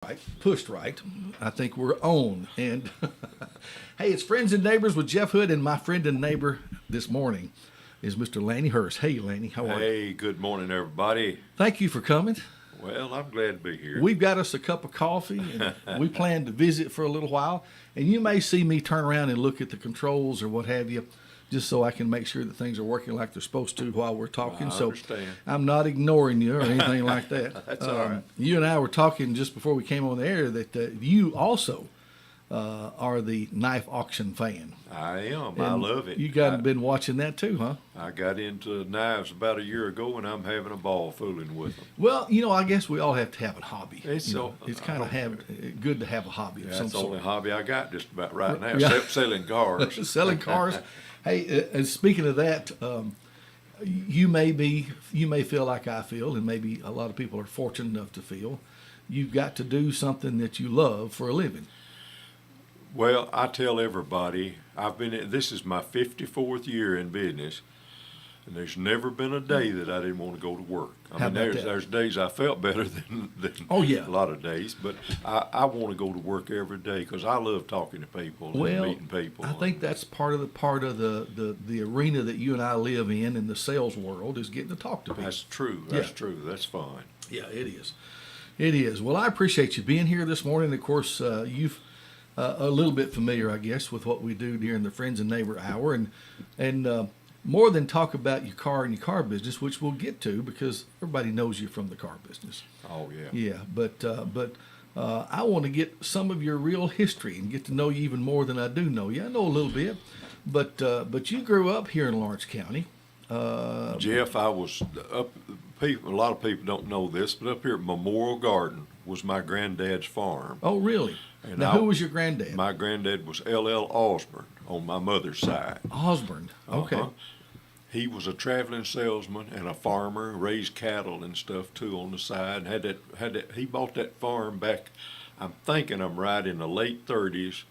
right, pushed right. I think we're on. And hey, it's Friends and Neighbors with Jeff Hood, and my friend and neighbor this morning is Mr. Lanny Hurst. Hey, Lanny, how are you? Hey, good morning, everybody. Thank you for coming. Well, I'm glad to be here. We've got us a cup of coffee, and we plan to visit for a little while. And you may see me turn around and look at the controls or what have you, just so I can make sure that things are working like they're supposed to while we're talking. I so understand. I'm not ignoring you or anything like that. That's all right. You and I were talking just before we came on the air that you also are the knife auction fan. I am. And I love it. You got been watching that too, huh? I got into knives about a year ago, and I'm having a ball fooling with them. Well, I guess we all have to have a hobby. It's it's kind of good to have a hobby of some That's the only sort. hobby I got just about right now, Yeah. except selling cars. Selling cars. Hey, and speaking of that, you may feel like I feel, and maybe a lot of people are fortunate enough to feel. You've got to do something that you love for a living. Well, I tell everybody, this is my 54th year in business, and there's never been a day that I didn't want to go to work. How about that? There's days I felt better than Oh, yeah. a lot of days, but I want to go to work every day because I love talking to people and meeting people. I think that's part of the arena that you and I live in the sales world is getting to talk to people. That's true. That's true. That's fine. Yeah, it is. It is. Well, I appreciate you being here this morning. Of course, you've a little bit familiar, I guess, with what we do during the Friends and Neighbor Hour, and more than talk about your car and your car business, which we'll get to because everybody knows you from the car business. Oh yeah. Yeah, but I want to get some of your real history and get to know you even more than I do know you. I know a little bit, but you grew up here in Lawrence County. Jeff, I was up. A lot of people don't know this, but up here at Memorial Garden was my granddad's farm. Oh, really? And Now, who was your granddad? My granddad was L.L. Osborne on my mother's side. Osborne. Okay. Uh-huh. He was a traveling salesman and a farmer, raised cattle and stuff too on the side. He bought that farm back, I'm thinking I'm right in the late 30s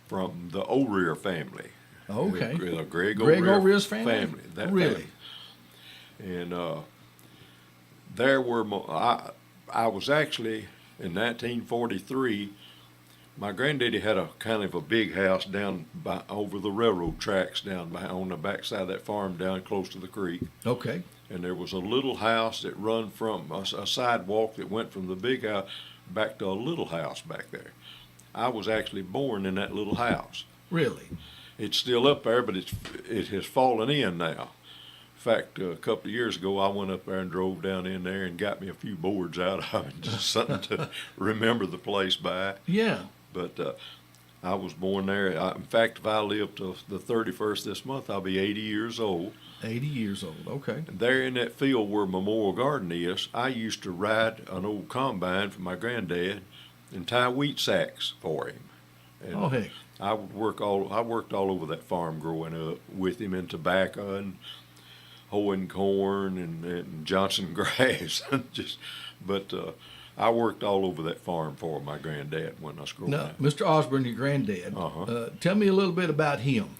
from the O'Rear family. Okay. The Greg O'Rear's family? That really? Family. And there were, I was actually in 1943. My granddaddy had a kind of a big house down over the railroad tracks down on the backside of that farm down close to the creek. Okay. And there was a little house that run from a sidewalk that went from the big house back to a little house back there. I was actually born in that little house. Really? It's still up there, but it has fallen in now. In fact, a couple of years ago, I went up there and drove down in there and got me a few boards out of it, just something to remember the place by. Yeah. But I was born there. In fact, if I live to the 31st this month, I'll be 80 years old. 80 years old. Okay. And there in that field where Memorial Garden is, I used to ride an old combine for my granddad and tie wheat sacks for him. And Oh, heck. I worked all over that farm growing up with him in tobacco and hoeing corn and Johnson grass. But I worked all over that farm for my granddad when I was growing Now, up. Mr. Osborne, your granddad, Uh-huh. tell me a little bit about him.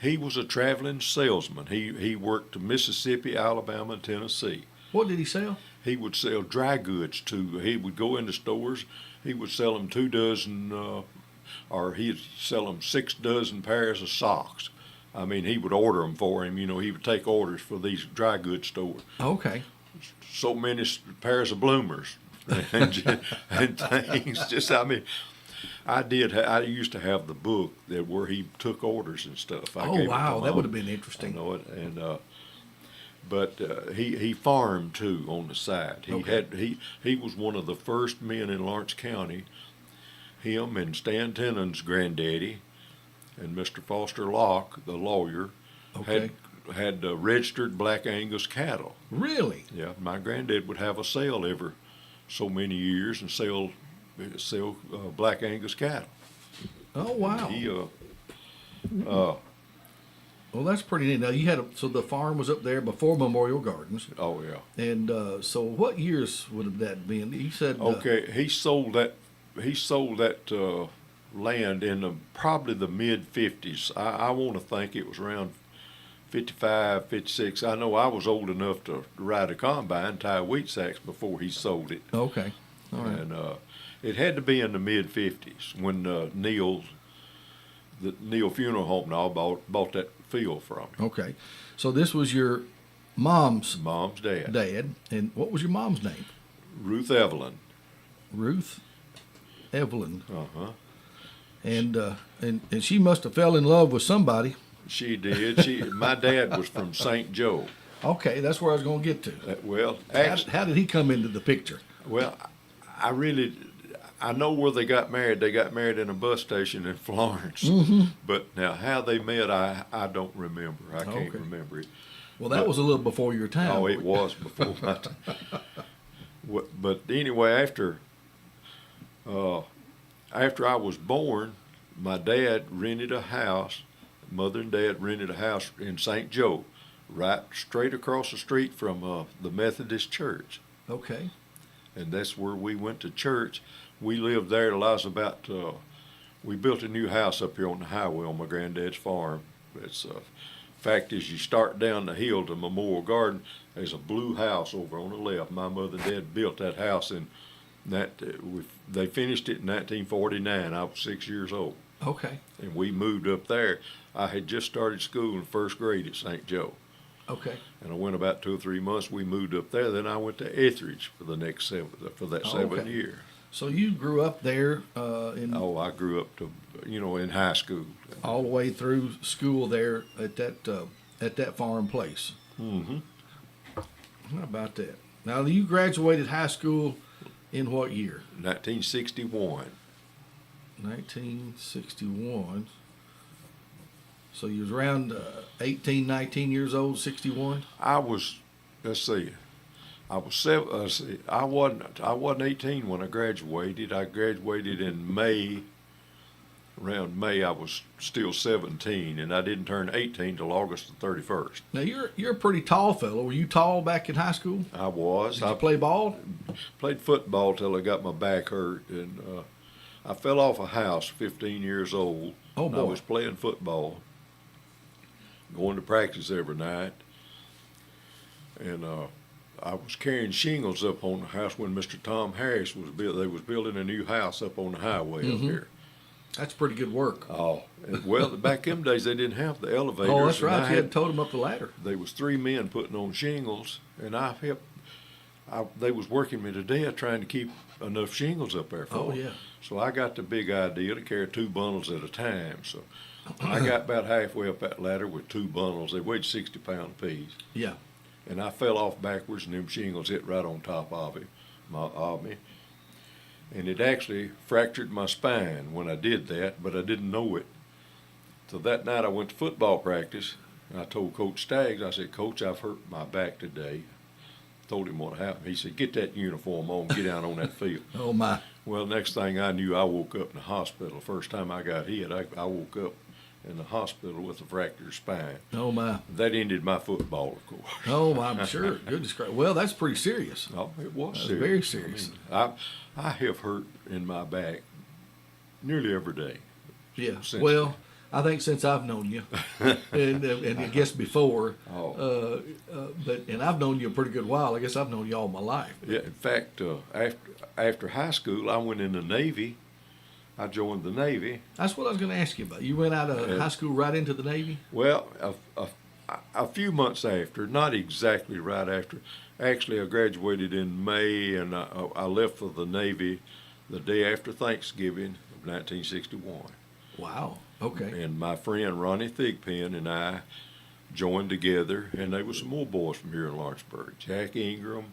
He was a traveling salesman. He worked to Mississippi, Alabama, and Tennessee. What did he sell? He would sell dry goods he would go into stores. He would sell them 2 dozen, or he'd sell them 6 dozen pairs of socks. I mean, he would order them for him. He would take orders for these dry goods stores. Okay. So many pairs of bloomers and things. I used to have the book where he took orders and stuff. I Oh, gave it to wow. That Mom. would have been I interesting. know it, but he farmed too on the side. He was one of the first men in Lawrence County. Him and Stan Tennant's granddaddy and Mr. Foster Locke, the lawyer, Okay. had registered Black Angus cattle. Really? Yeah, my granddad would have a sale every so many years and sell Black Angus cattle. Oh, wow. He Well, that's pretty neat. Now, so the farm was up there before Memorial Gardens. oh yeah. And so what years would have that been? You said. Okay, he sold that land in probably the mid 50s. I want to think it was around 55, 56. I know I was old enough to ride a combine, tie wheat sacks before he sold it. Okay. All right. And It had to be in the mid-50s when the Neil Funeral Home and all bought that field from me. Okay. So this was your mom's Mom's dad. And what was your mom's name? Ruth Evelyn. Ruth Evelyn. Uh-huh. And she must have fell in love with somebody. She did. My dad was from St. Joe. Okay, that's where I was going to get to. Well, How did he come into the picture? well, I know where they got married. They got married in a bus station in Florence. Mm-hmm. But now how they met, I don't remember. I can't Okay. remember it. Well, that was a little before your time. Oh, it was before my time. But anyway, after I was born, my dad rented a house. Mother and dad rented a house in St. Joe, right straight across the street from the Methodist church. Okay. And that's where we went to church. We lived there till I was about, we built a new house up here on the highway on my granddad's farm. It's fact is, you start down the hill to Memorial Garden, there's a blue house over on the left. My mother and dad built that house, and they finished it in 1949. I was 6 years old. Okay. And we moved up there. I had just started school in first grade at St. Joe. Okay. And I went about 2 or 3 months. We moved up there. Then I went to Etheridge for that 7 years. So you grew up there I grew up to, in high school. all the way through school there at that farm place. Mm-hmm. How about that? Now you graduated high school in what year? 1961. 1961. So you was around 18, 19 years old, 61? I was, let's see, I was seven. I wasn't 18 when I graduated. I graduated in May. Around May, I was still 17, and I didn't turn 18 till August the 31st. Now you're a pretty tall fellow. Were you tall back in high school? I was. Did you play ball? Played football till I got my back hurt, and I fell off a house 15 years old. Oh, and boy. I was playing football, going to practice every night, and I was carrying shingles up on the house when Mr. Tom Harris was They was building a new house up on the highway up here. That's pretty good work. Oh, well, back them days they didn't have the elevators. Oh, that's and right. I You had to tote them up the ladder. There was 3 men putting on shingles, and they was working me to death trying to keep enough shingles up there for Oh, them. yeah. So I got the big idea to carry 2 bundles at a time. So I got about halfway up that ladder with 2 bundles. They weighed 60 pounds apiece. Yeah. And I fell off backwards, and them shingles hit right on top of me. And it actually fractured my spine when I did that, but I didn't know it. So that night I went to football practice, and I told Coach Staggs, I said, "Coach, I've hurt my back today." Told him what happened. He said, "Get that uniform on, get out on that field." Oh, my. Well, next thing I knew, I woke up in the hospital. First time I got hit, I woke up in the hospital with a fractured spine. Oh, my. That ended my football, of course. Oh, I'm sure. Goodness gracious. Well, that's pretty serious. Oh, it was That's serious. very serious. I have hurt in my back nearly every day. Yeah. Since Well, I think since I've known you, and I guess before, Oh. and I've known you a pretty good while. I guess I've known you all my life. Yeah, in fact, after high school, I went in the Navy. I joined the Navy. That's what I was going to ask you about. You went out of high school right into the Navy? Well, a few months after, not exactly right after. Actually, I graduated in May, and I left for the Navy the day after Thanksgiving of 1961. Wow. Okay. And my friend Ronnie Thigpen and I joined together, and there was some more boys from here in Lawrenceburg. Jack Ingram,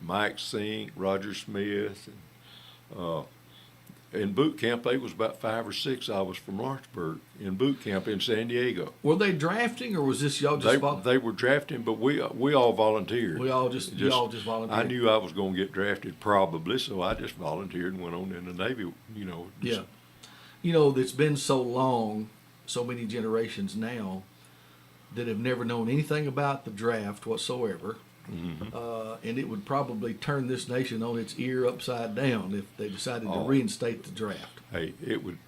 Mike Sink, Roger Smith, and in boot camp, they was about 5 or 6 of us from Lawrenceburg in boot camp in San Diego. Were they drafting, or was this y'all just They were drafting, but we all volunteered. y'all just volunteered? I knew I was going to get drafted probably, so I just volunteered and went on in the Navy. Yeah. It's been so long, so many generations now, that have never known anything about the draft whatsoever. Mm-hmm. And it would probably turn this nation on its ear upside down if they decided to reinstate the draft. Hey, it would.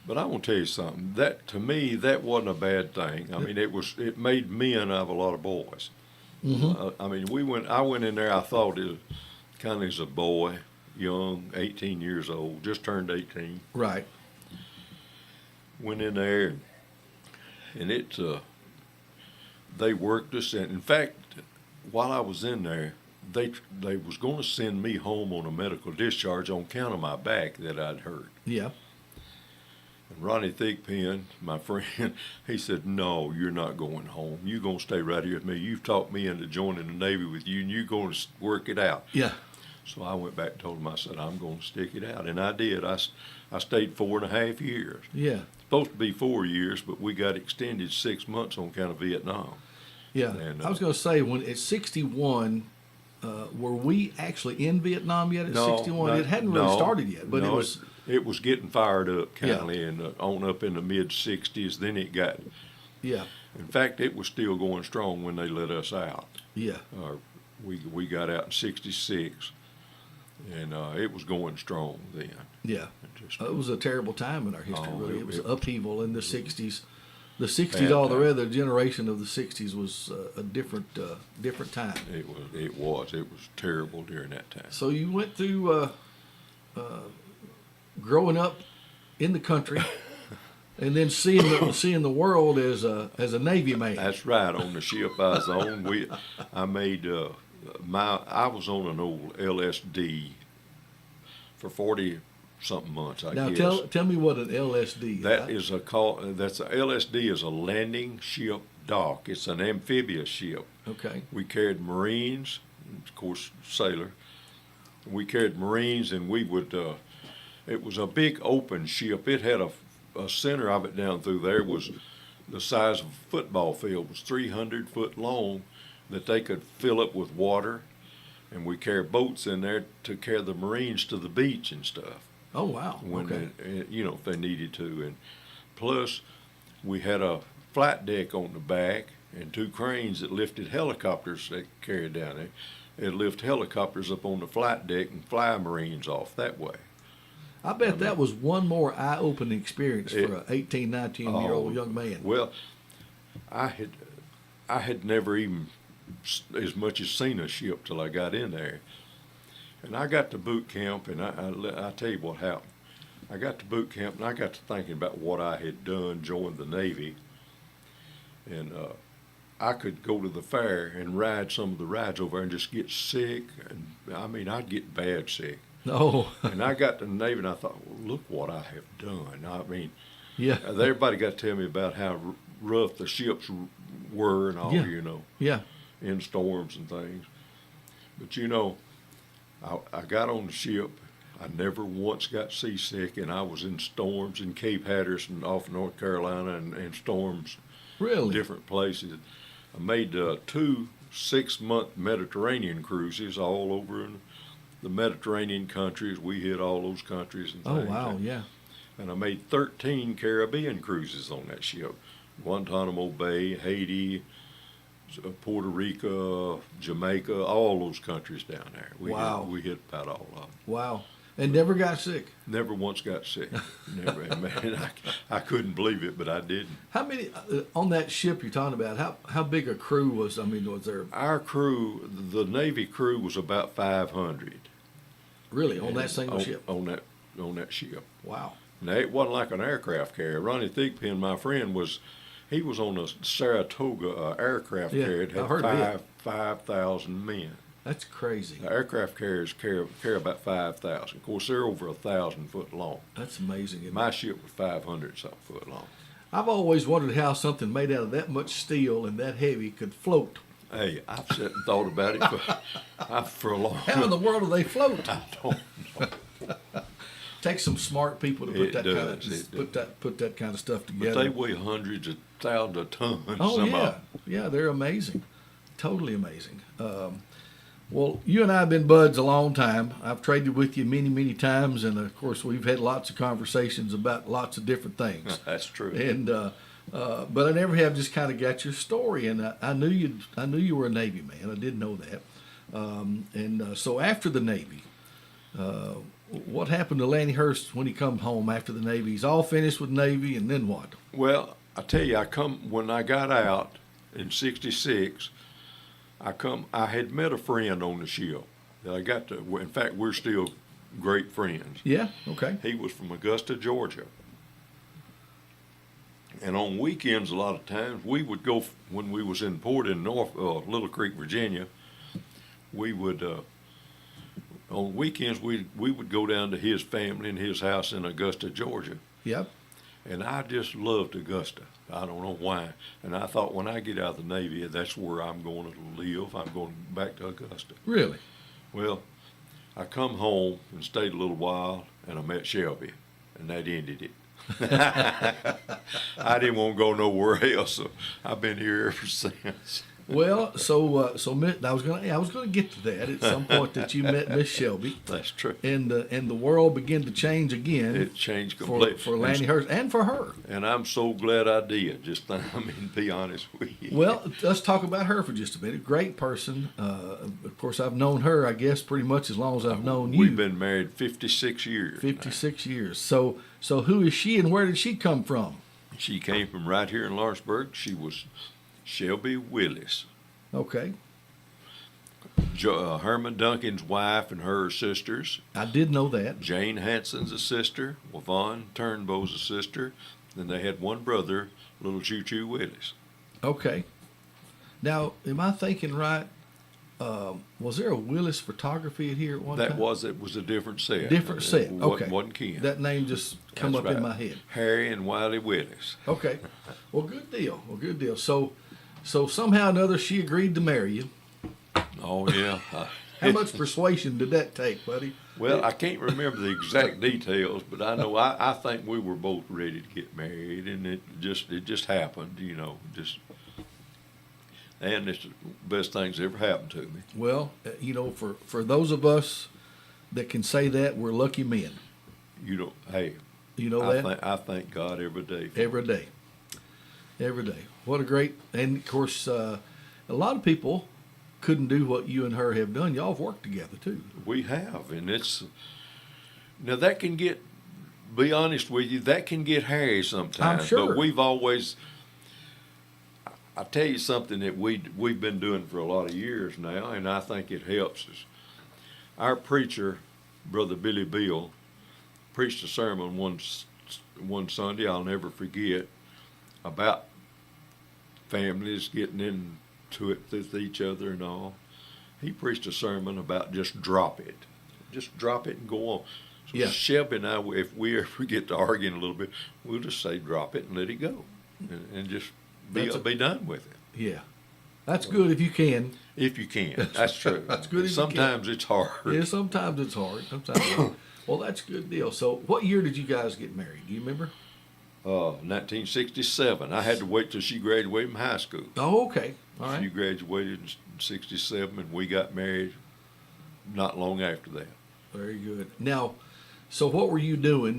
But I want to tell you something. That to me, that wasn't a bad thing. I mean, it made men of a lot of boys. Mm-hmm. I mean, I went in there. I thought it kind of as a boy, young, 18 years old, just turned 18. Right. Went in there, and they worked us. And in fact, while I was in there, they was going to send me home on a medical discharge on account of my back that I'd hurt. Yeah. And Ronnie Thigpen, my friend, he said, "No, you're not going home. You're going to stay right here with me. You've talked me into joining the Navy with you, and you're going to work it out." Yeah. So I went back and told him, I said, "I'm going to stick it out." And I did. I stayed 4.5 years. Yeah. Supposed to be 4 years, but we got extended 6 months on account of Vietnam. Yeah. And, I was going to say, when at 61, were we actually in Vietnam yet at 61? It hadn't really started yet, but no, it was. It was getting fired up, Yeah. kind of, and on up in the mid-'60s. Then it got. Yeah. In fact, it was still going strong when they let us out. Yeah. We got out in '66, and it was going strong then. Yeah. It was a terrible time in our history, really. It was it- upheaval in the 60s. The 60s, all the time. other generation of the 60s was a different time. It was terrible during that time. So you went through growing up in the country, and then seeing the world as a Navy man. That's right. On the ship I was on, I was on an old LSD for 40-something months. I Now guess. tell me what an LSD is. That's a LSD is a landing ship dock. It's an amphibious ship. Okay. We carried Marines, of course, sailor. We carried Marines, and we would. It was a big open ship. It had a center of it down through there was the size of a football field. It was 300 foot long, that they could fill up with water, and we carried boats in there to carry the Marines to the beach and stuff. Oh wow. When Okay. if they needed to, and plus we had a flat deck on the back and 2 cranes that lifted helicopters that carried down there. They'd lift helicopters up on the flat deck and fly Marines off that way. I bet that was one more eye-opening experience for an 18, 19-year-old young man. Well, I had never even as much as seen a ship till I got in there, and I got to boot camp, and I tell you what happened. I got to boot camp, and I got to thinking about what I had done, joined the Navy, and I could go to the fair and ride some of the rides over there and just get sick, and I mean I'd get bad sick. Oh. And I got to the Navy, and I thought, well, look what I have done. I mean, Yeah. everybody got to tell me about how rough the ships were and all, Yeah. Yeah. in storms and things. But I got on the ship. I never once got seasick, and I was in storms in Cape Hatteras and off North Carolina, and storms Really? different places. I made 2 6-month Mediterranean cruises all over in the Mediterranean countries. We hit all those countries and Oh things. wow. Yeah. And I made 13 Caribbean cruises on that ship. Guantanamo Bay, Haiti, Puerto Rico, Jamaica, all those countries down there. Wow. We hit about all of them. Wow. And never got sick. Never once got sick. Never. Man, I couldn't believe it, but I didn't. How many on that ship you're talking about? How big a crew was? I mean, was there Our crew, the Navy crew, was about 500. really on that single ship? On that ship. Wow. Now, it wasn't like an aircraft carrier. Ronnie Thigpen, my friend, he was on a Saratoga aircraft Yeah, carrier. It I had heard of it. 5,000 men. That's crazy. The aircraft carriers carry about 5,000. Of course, they're over 1,000 foot long. That's amazing. Isn't My it? ship was 500 something foot long. I've always wondered how something made out of that much steel and that heavy could float. Hey, I've sat and thought about it for a long How in the world do they float? I don't know. Takes some smart people to put It that does, put that kind of stuff But together. they weigh hundreds of thousands of tons. Oh some yeah, of 'em. yeah, they're amazing, totally amazing. Well, you and I have been buds a long time. I've traded with you many, many times, and of course, we've had lots of conversations about lots of different things. That's true. And but I never have just kind of got your story, and I knew you were a Navy man. I did know that. So after the Navy, what happened to Lanny Hurst when he come home after the Navy? He's all finished with Navy, and then what? Well, I tell you, when I got out in '66. I had met a friend on the ship that I got to. In fact, we're still great friends. Yeah. Okay. He was from Augusta, Georgia. And on weekends, a lot of times, we would go, when we was in port in Little Creek, Virginia, we would, on weekends, we would go down to his family and his house in Augusta, Georgia. Yep. And I just loved Augusta. I don't know why. And I thought when I get out of the Navy, that's where I'm going to live. I'm going back to Augusta. Really? Well, I come home and stayed a little while, and I met Shelby, and that ended it. I didn't want to go nowhere else, so I've been here ever since. Well, so I was gonna get to that at some point that you met Miss Shelby, That's true. and the world began to change again. It changed for completely. Lanny Hurst and for her. And I'm so glad I did. Just, I mean, be honest with you. Well, let's talk about her for just a minute. Great person. Of course, I've known her, I guess, pretty much as long as I've known you. We've been married 56 years. 56 years. So who is she, and where did she come from? She came from right here in Lawrenceburg. She was Shelby Willis. Okay. Herman Duncan's wife and her sisters. I did know that. Jane Hanson's a sister. Yvonne Turnbow's a sister. Then they had one brother, little Choo Choo Willis. Okay. Now, am I thinking right? Was there a Willis Photography here at one time? It was a different set. Different set. It Okay. Wasn't Ken. That name just come That's up in right. my head. Harry and Wiley Willis. Okay. Well, good deal. So somehow or another she agreed to marry you. Oh, yeah. How much persuasion did that take, buddy? Well, I can't remember the exact details, but I know I think we were both ready to get married, and it just happened, you know, and it's the best things that ever happened to me. Well, for those of us that can say that, we're lucky men. You know, hey, You know that? I thank God every day. Every day. Every day. What a great, and of course, a lot of people couldn't do what you and her have done. Y'all have worked together too. We have, and now that can get, be honest with you, that can get hairy sometimes. I'm sure. But we've always, I tell you something that we've been doing for a lot of years now, and I think it helps us. Our preacher, Brother Billy Bill, preached a sermon one Sunday I'll never forget about families getting into it with each other and all. He preached a sermon about just drop it and go on. So Yeah. Shelby and I, if we ever get to arguing a little bit, we'll just say drop it and let it go, and just be done with it. Yeah. That's good if you can. If you can, that's true. That's good if you Sometimes it's hard. Yeah, sometimes it's hard. Well, that's a good deal. So what year did you guys get married? Do you remember? 1967. I had to wait till she graduated from high school. Oh, okay. All She right. graduated in '67, and we got married not long after that. Very good. Now, so what were you doing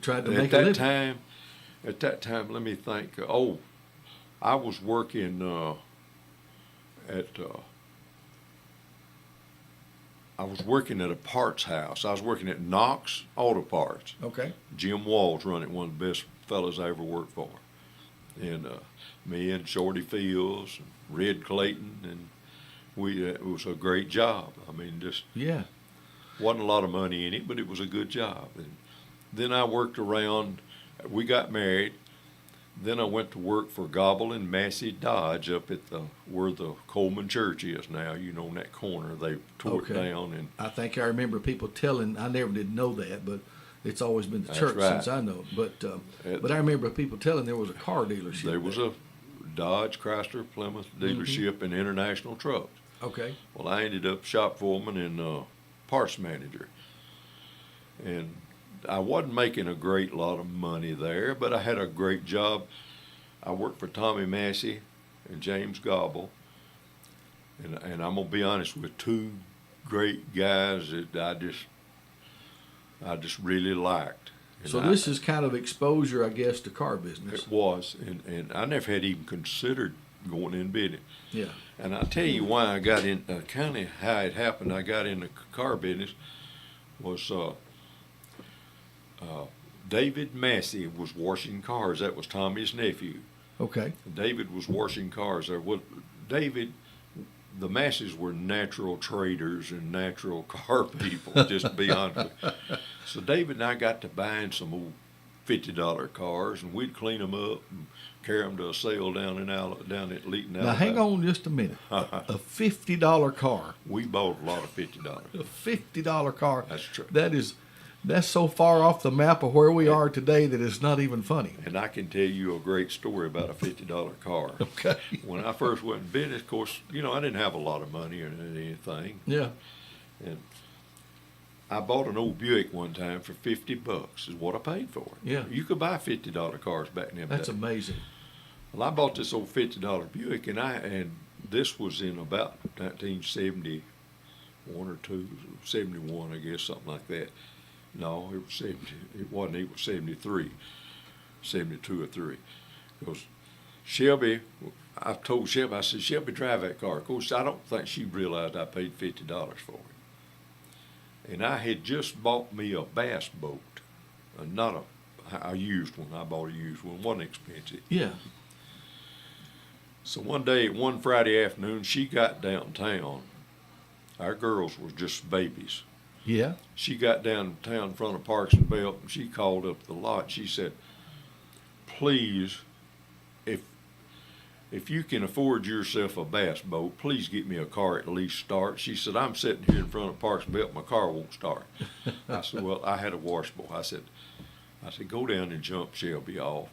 trying to make a living? At that time, let me think. I was working I was working at a parts house. I was working at Knox Auto Parts. Okay. Jim Walls run it, one of the best fellows I ever worked for. And me and Shorty Fields and Red Clayton, and it was a great job. I mean, just Yeah. wasn't a lot of money in it, but it was a good job. And then I worked around, we got married. Then I went to work for Gobble and Massey Dodge up at where the Coleman Church is now. You know, in that corner, they tore it down. And I think I remember people telling. I never did know that, but it's always been the That's church right. since I know. But I remember people telling there was a car dealership. there was a Dodge, Chrysler, Plymouth dealership and International Trucks. Okay. Well, I ended up shop foreman and parts manager. And I wasn't making a great lot of money there, but I had a great job. I worked for Tommy Massey and James Gobble. And I'm going to be honest with two great guys that I just really liked. And So this is kind of exposure, I guess, to car business. It was, and I never had even considered going in business. Yeah. And I'll tell you why I got in, kind of how it happened. I got in the car business was David Massey was washing cars. That was Tommy's nephew. Okay. David was washing cars there. Well, David the masses were natural traders and natural car people, just to be honest with you. So David and I got to buying some old $50 cars, and we'd clean them up and carry them to a sale down at Leeton, Alabama. Now, hang on just a minute. A $50 car. We bought a lot of $50. A $50 car. That's true. That's so far off the map of where we are today that it's not even funny. And I can tell you a great story about a $50 car. Okay. When I first went in business, of course, I didn't have a lot of money or anything. Yeah. And I bought an old Buick one time for $50 is what I paid for it. Yeah. You could buy $50 cars back in them That's days. amazing. Well, I bought this old $50 Buick, and this was in about 1971 or 71, I guess, something like that. No, it was 70. It wasn't. It was 73, 72 or 3. Because Shelby, I told Shelby, I said, Shelby, drive that car. Of course, I don't think she realized I paid $50 for it. And I had just bought me a bass boat, not a used one. I bought a used one. It wasn't expensive. Yeah. So one Friday afternoon, she got downtown. Our girls were just babies. Yeah. She got downtown in front of Parks and Belt, and she called up the lot. She said, please, if you can afford yourself a bass boat, please get me a car at least start. She said, I'm sitting here in front of Parks and Belt, my car won't start. I said, well, I had a washbowl. I said, go down and jump Shelby off.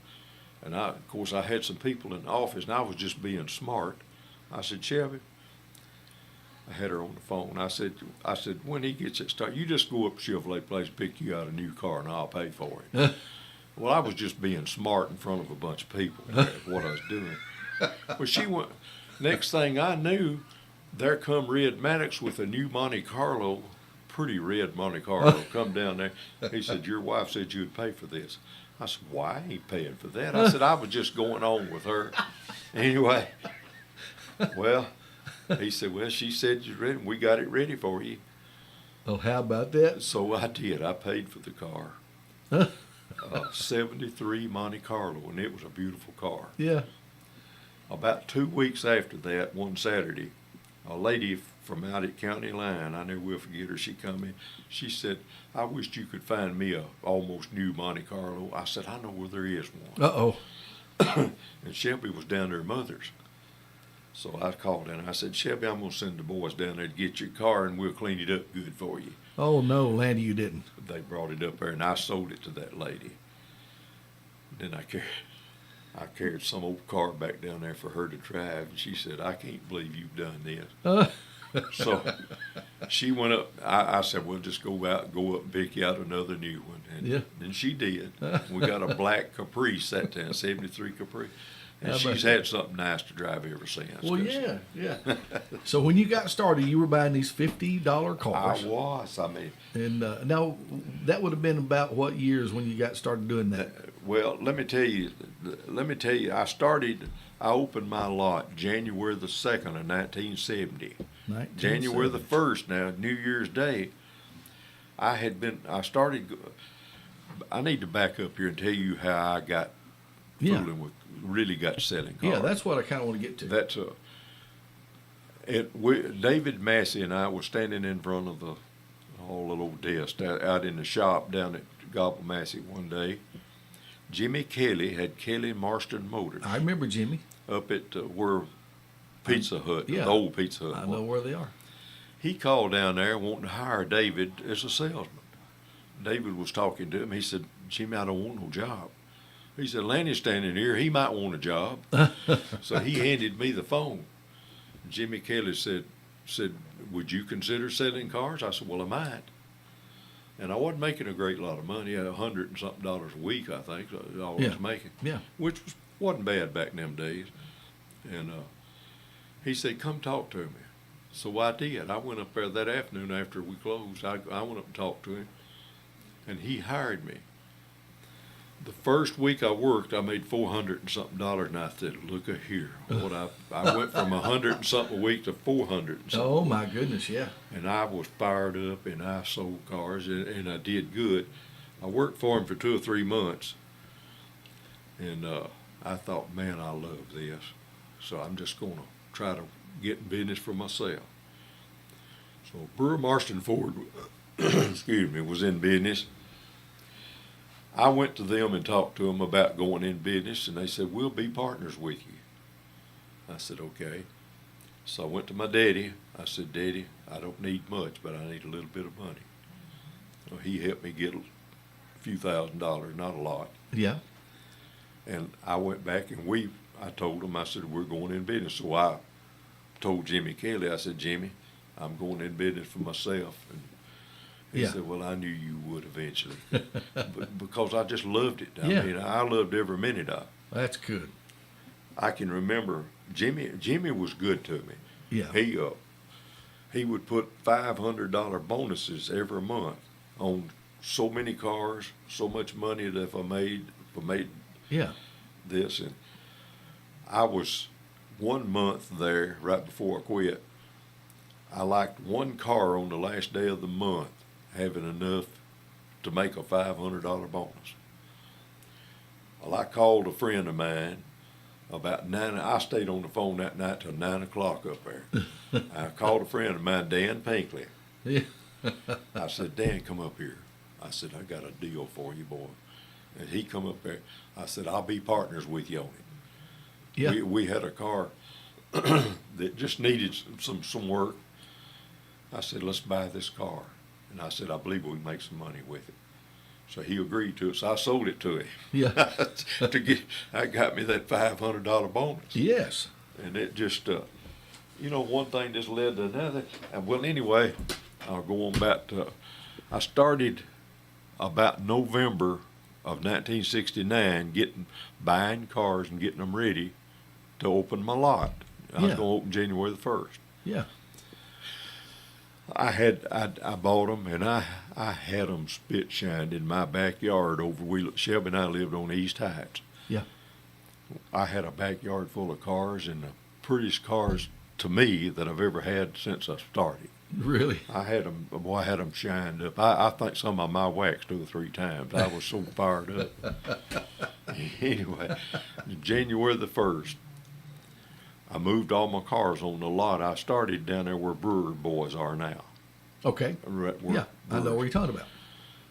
And of course, I had some people in the office, and I was just being smart. I said, Shelby, I had her on the phone. I said, when he gets it started, you just go up to Chevrolet Place, pick you out a new car, and I'll pay for it. Well, I was just being smart in front of a bunch of people. That's what I was doing. Well, she went. Next thing I knew, there come Red Maddox with a new Monte Carlo, pretty red Monte Carlo, come down there. He said, your wife said you would pay for this. I said, why? I ain't paying for that. I said, I was just going on with her. Anyway, well, he said, well, she said you're ready. We got it ready for you. Oh, how about that? So I did. I paid for the car. 73 Monte Carlo, and it was a beautiful car. Yeah. About 2 weeks after that, one Saturday, a lady from out at County Line, I never will forget her, she come in. She said, I wished you could find me a almost new Monte Carlo. I said, I know where there is one. Uh-oh. And Shelby was down there at Mother's. So I called in. I said, Shelby, I'm going to send the boys down there to get your car, and we'll clean it up good for you. Oh, no, Landy, you didn't. They brought it up there, and I sold it to that lady. Then I carried some old car back down there for her to drive, and she said, I can't believe you've done this. So she went up. I said, well, just go up and pick you out another new one. And she did. We got a black Caprice that time, 73 Caprice. And she's had something nice to drive ever since. Well, yeah. So when you got started, you were buying these $50 cars. I was. I mean. And now, that would have been about what years when you got started doing that? Well, let me tell you, I opened my lot January the 2nd of 1970. January the 1st now, New Year's Day, I need to back up here and tell you how I got fooling with, really got selling cars. Yeah, that's what I kind of want to get to. That's David Massey and I were standing in front of the little desk out in the shop down at Gobble Massey one day. Jimmy Kelly had Kelly Marston Motors. I remember Jimmy. Up at where Pizza Hut, yeah. the old Pizza Hut. I know where they are. He called down there wanting to hire David as a salesman. David was talking to him. He said, Jimmy, I don't want no job. He said, Lanny's standing here. He might want a job. So he handed me the phone. Jimmy Kelly said, would you consider selling cars? I said, well, I might. And I wasn't making a great lot of money, $100 and something a week, I think, I was making. Yeah. Which wasn't bad back in them days. And he said, come talk to me. So I did. I went up there that afternoon after we closed. I went up and talked to him, and he hired me. The first week I worked, I made $400 and something, and I said, look at here. What I went from $100 and something a week to $400 and something. Oh, my goodness, yeah. And I was fired up, and I sold cars, and I did good. I worked for him for 2 or 3 months, and I thought, man, I love this. So I'm just going to try to getting business for myself. So Brewer Marston Ford, excuse me, was in business. I went to them and talked to them about going in business, and they said, we'll be partners with you. I said, okay. So I went to my daddy. I said, Daddy, I don't need much, but I need a little bit of money. So he helped me get a few $1,000s, not a lot. Yeah. And I went back and I told him, I said, we're going in business. So I told Jimmy Kelly, I said, Jimmy, I'm going in business for myself. And he said, well, I knew you would eventually. But because I just loved it. I mean, I loved every minute of it. That's good. I can remember Jimmy was good to me. Yeah. He would put $500 bonuses every month on so many cars, so much money that if I made this. And I was 1 month there right before I quit. I liked one car on the last day of the month having enough to make a $500 bonus. Well, I called a friend of mine about 9. I stayed on the phone that night till 9 o'clock up there. I called a friend of mine, Dan Pinkley. Yeah. I said, Dan, come up here. I said, I got a deal for you, boy. And he come up there. I said, I'll be partners with you on it. Yeah. We had a car that just needed some work. I said, let's buy this car. And I said, I believe we can make some money with it. So he agreed to it. So I sold it to him. Yeah. That got me that $500 bonus. Yes. And it just, one thing just led to another. And well, anyway, I'll go on back to, I started about November of 1969 buying cars and getting them ready to open my lot. I was going to open January the 1st. Yeah. I bought them, and I had them spit shined in my backyard Shelby and I lived on East Heights. Yeah. I had a backyard full of cars, and the prettiest cars to me that I've ever had since I started. Really? I had them shined up. I think some of them I waxed 2 or 3 times. I was so fired up. Anyway, January the 1st, I moved all my cars on the lot. I started down there where Brewer boys are now. Okay. Yeah, I know what you're talking about.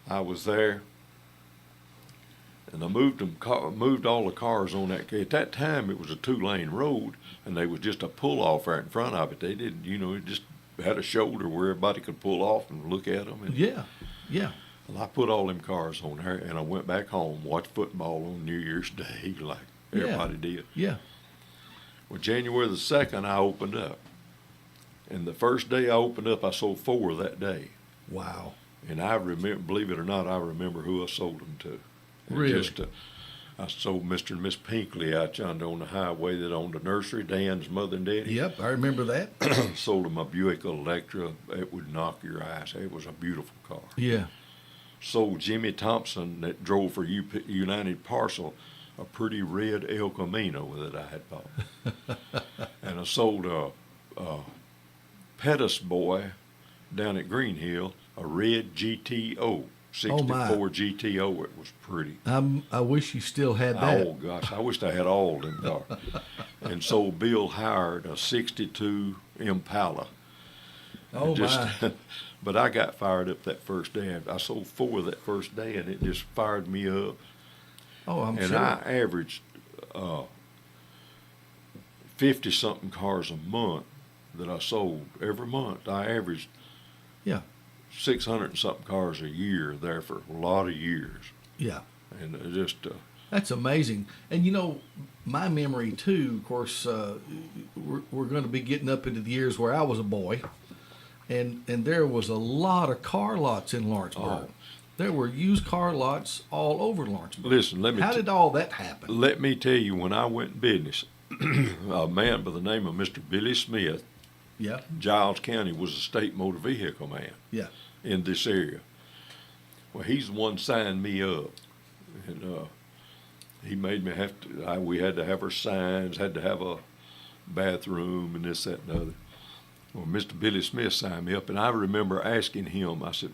I was there, and I moved all the cars on that. At that time, it was a 2-lane road, and they was just a pull-off right in front of it. They didn't, it just had a shoulder where everybody could pull off and look at them. And, yeah. Well, I put all them cars on there, and I went back home, watched football on New Year's Day like everybody did. Yeah. Well, January the 2nd, I opened up. And the first day I opened up, I sold 4 that day. Wow. And I remember, believe it or not, I remember who I sold them to. Really? I sold Mr. and Miss Pinkley out yonder on the highway that owned a nursery, Dan's mother and daddy. Yep, I remember that. Sold them a Buick Electra. It would knock your eyes. It was a beautiful car. Yeah. Sold Jimmy Thompson that drove for United Parcel a pretty red El Camino that I had bought. And I sold a Pettis boy down at Green Hill a red GTO, 64 GTO. It was pretty. I wish you still had that. Oh, gosh, I wished I had all them cars. And sold Bill Howard a 62 Impala. Oh, my. But I got fired up that first day. I sold 4 that first day, and it just fired me up. Oh, I'm sure. And I averaged 50-something cars a month that I sold. Every month, I averaged 600-something cars a year there for a lot of years. Yeah. And just... That's amazing. And, my memory, too, of course, we're going to be getting up into the years where I was a boy, and there was a lot of car lots in Lawrenceburg. Oh. There were used car lots all over Lawrenceburg. Listen, how did all that happen? Let me tell you, when I went in business, a man by the name of Mr. Billy Smith, Giles County, was a state motor vehicle man in this area. Well, he's the one signed me up, and he made me have to. We had to have our signs, had to have a bathroom, and this, that, and the other. Well, Mr. Billy Smith signed me up, and I remember asking him. I said,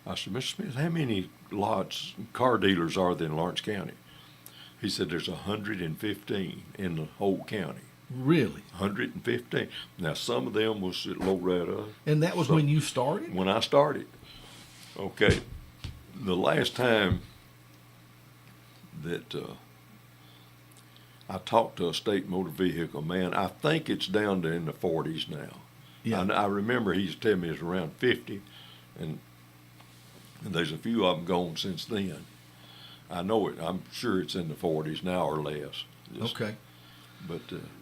Mr. Smith, how many car dealers are there in Lawrence County? He said, there's 115 in the whole county. Really? 115. Now, some of them was at Loretta. And that was when you started? When I started. Okay. The last time that I talked to a state motor vehicle man, I think it's down to in the 40s now. Yeah. I remember he was telling me it's around 50, and there's a few of them gone since then. I know it. I'm sure it's in the 40s now or less. Okay.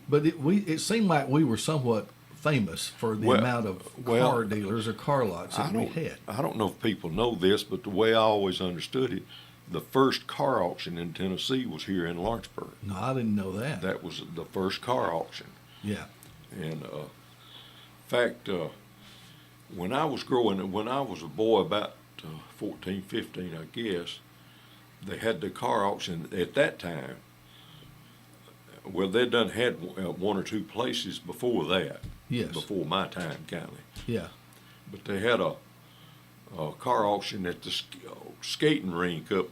But it seemed like we were somewhat famous for the amount of car dealers or car lots that we had. I don't know if people know this, but the way I always understood it, the first car auction in Tennessee was here in Lawrenceburg. No, I didn't know that. That was the first car auction. Yeah. And in fact, when I was a boy, about 14, 15, I guess, they had the car auction at that time. Well, they'd done had one or two places before that. Yes. Before my time, kind of. Yeah. But they had a car auction at the skating rink up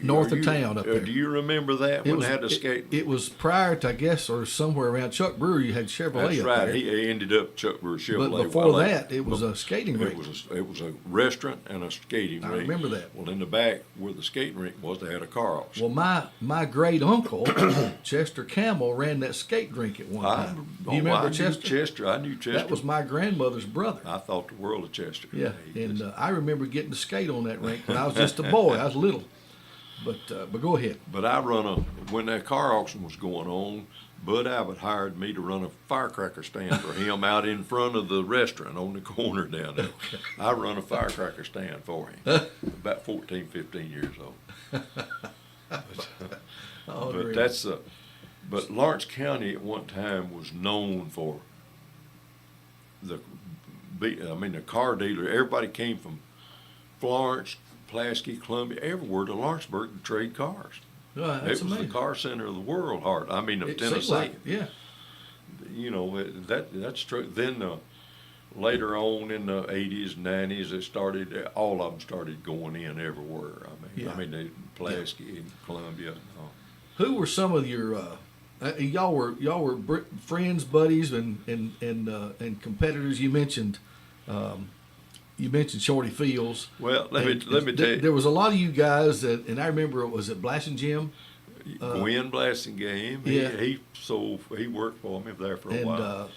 North of town up there. Do you remember that when they had a skate? It was prior to, I guess, or somewhere around Chuck Brewer. You had Chevrolet. That's up right. there. He ended up Chuck Brewer Chevrolet. But before that, it was a skating rink. It was a restaurant and a skating rink. I remember that. Well, in the back where the skating rink was, they had a car auction. Well, my great uncle Chester Camel ran that skate rink at one time. Do you remember Chester? I knew Chester. That was my grandmother's brother. I thought the world of Chester. Yeah, and I remember getting to skate on that rink when I was just a boy. I was little. But go ahead. But when that car auction was going on, Bud Abbott hired me to run a firecracker stand for him out in front of the restaurant on the corner down there. I run a firecracker stand for him, about 14, 15 years old. But Lawrence County at one time was known for the car dealer. Everybody came from Florence, Pulaski, Columbia, everywhere to Lawrenceburg to trade cars. That's it was amazing. the car center of the world, of Tennessee. Seems like it, yeah. You know, that's true. Then later on in the 80s, 90s, all of them started going in everywhere. Pulaski and Columbia. Who were some of your y'all were friends, buddies, and competitors? You mentioned Shorty Fields. Well, let me tell you. There was a lot of you guys and I remember it was at Blash and Jim. Gwen Blassingame. He worked for me there for a while.